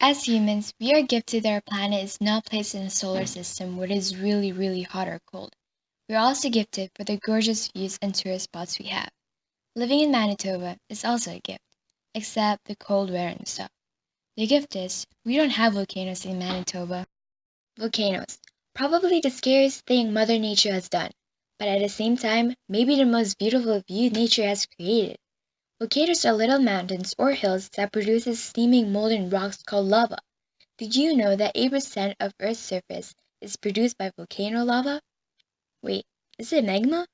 As humans, we are gifted that our planet is not placed in a solar system where it is really, really hot or cold. We are also gifted for the gorgeous views and tourist spots we have. Living in Manitoba is also a gift, except the cold weather and stuff. The gift is, we don't have volcanoes in Manitoba. Volcanoes, probably the scariest thing Mother Nature has done, but at the same time, maybe the most beautiful view nature has created. Volcanoes are little mountains or hills that produces steaming molten rocks called lava. Did you know that 8% of Earth's surface is produced by volcano lava? Wait, is it magma?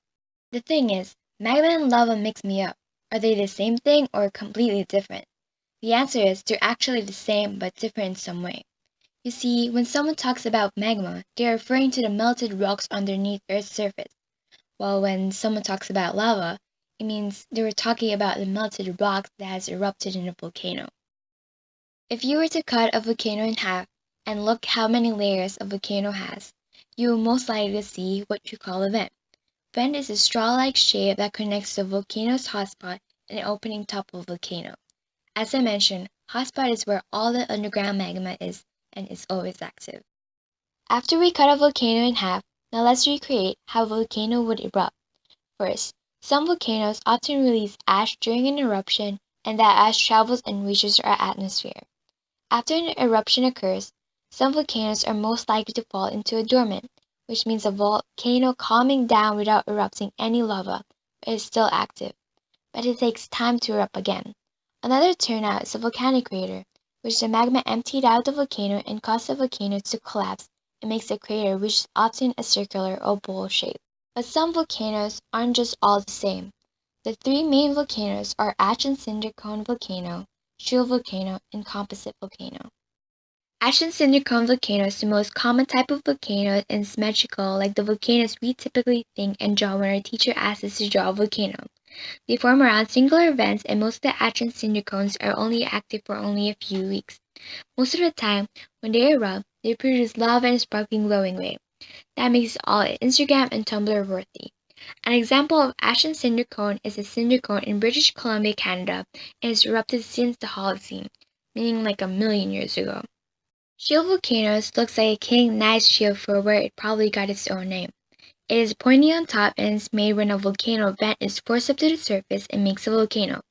The thing is, magma and lava mix me up. Are they the same thing or completely different? The answer is they're actually the same but different in some way. You see, when someone talks about magma, they are referring to the melted rocks underneath Earth's surface, while when someone talks about lava, it means they were talking about the melted rock that has erupted in a volcano. If you were to cut a volcano in half and look how many layers a volcano has, you will most likely see what you call a vent. Vent is a straw-like shape that connects the volcano's hotspot and the opening top of the volcano. As I mentioned, hotspot is where all the underground magma is and is always active. After we cut a volcano in half, now let's recreate how a volcano would erupt. First, some volcanoes often release ash during an eruption, and that ash travels and reaches our atmosphere. After an eruption occurs, some volcanoes are most likely to fall into a dormant, which means a volcano calming down without erupting any lava, but is still active. But it takes time to erupt again. Another turnout is a volcanic crater, which the magma emptied out the volcano and caused the volcano to collapse and makes the crater, which is often a circular or bowl shape. But some volcanoes aren't just all the same. The three main volcanoes are ash and cinder cone volcano, shield volcano, and composite volcano. Ash and cinder cone volcano is the most common type of volcano and is symmetrical like the volcanoes we typically think and draw when our teacher asks us to draw a volcano. They form around singular events and most of the ash and cinder cones are only active for only a few weeks. Most of the time, when they erupt, they produce lava in a sparkling glowing way. That makes it all Instagram and Tumblr worthy. An example of ash and cinder cone is a cinder cone in British Columbia, Canada, and has erupted since the Holocene, meaning like a million years ago. Shield volcanoes looks like a king knight's shield for where it probably got its own name. It is pointy on top and is made when a volcano vent is forced up to the surface and makes a volcano.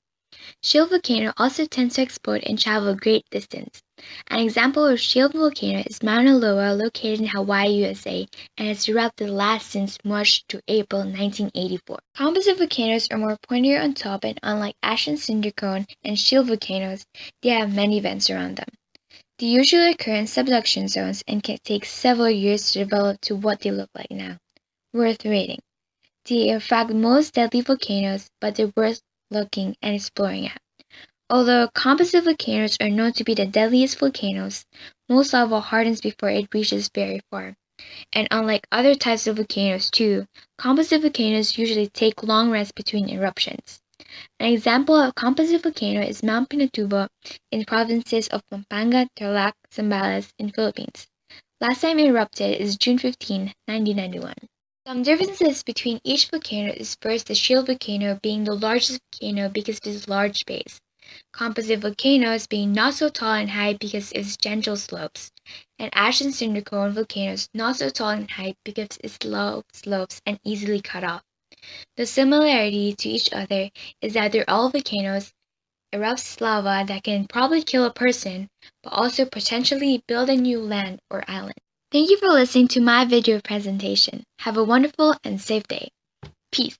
Shield volcano also tends to explode and travel a great distance. An example of shield volcano is Mauna Loa located in Hawaii, USA, and has erupted last since March to April 1984. Composite volcanoes are more pointier on top and unlike ash and cinder cone and shield volcanoes, they have many vents around them. They usually occur in subduction zones and can take several years to develop to what they look like now. Worth reading. They are in fact most deadly volcanoes, but they're worth looking and exploring at. Although composite volcanoes are known to be the deadliest volcanoes, most lava hardens before it reaches very far. And unlike other types of volcanoes too, composite volcanoes usually take long rests between eruptions. An example of a composite volcano is Mount Pinatubo in the provinces of Pampanga, Tarlac, Zambales in Philippines. Last time it erupted is June 15, 1991. Some differences between each volcano is first the shield volcano being the largest volcano because of its large base, composite volcanoes being not so tall in height because of its gentle slopes, and ash and cinder cone volcanoes not so tall in height because of its low slopes and easily cut off. The similarity to each other is that they're all volcanoes, erupts lava that can probably kill a person, but also potentially build a new land or island. Thank you for listening to my video presentation. Have a wonderful and safe day. Peace.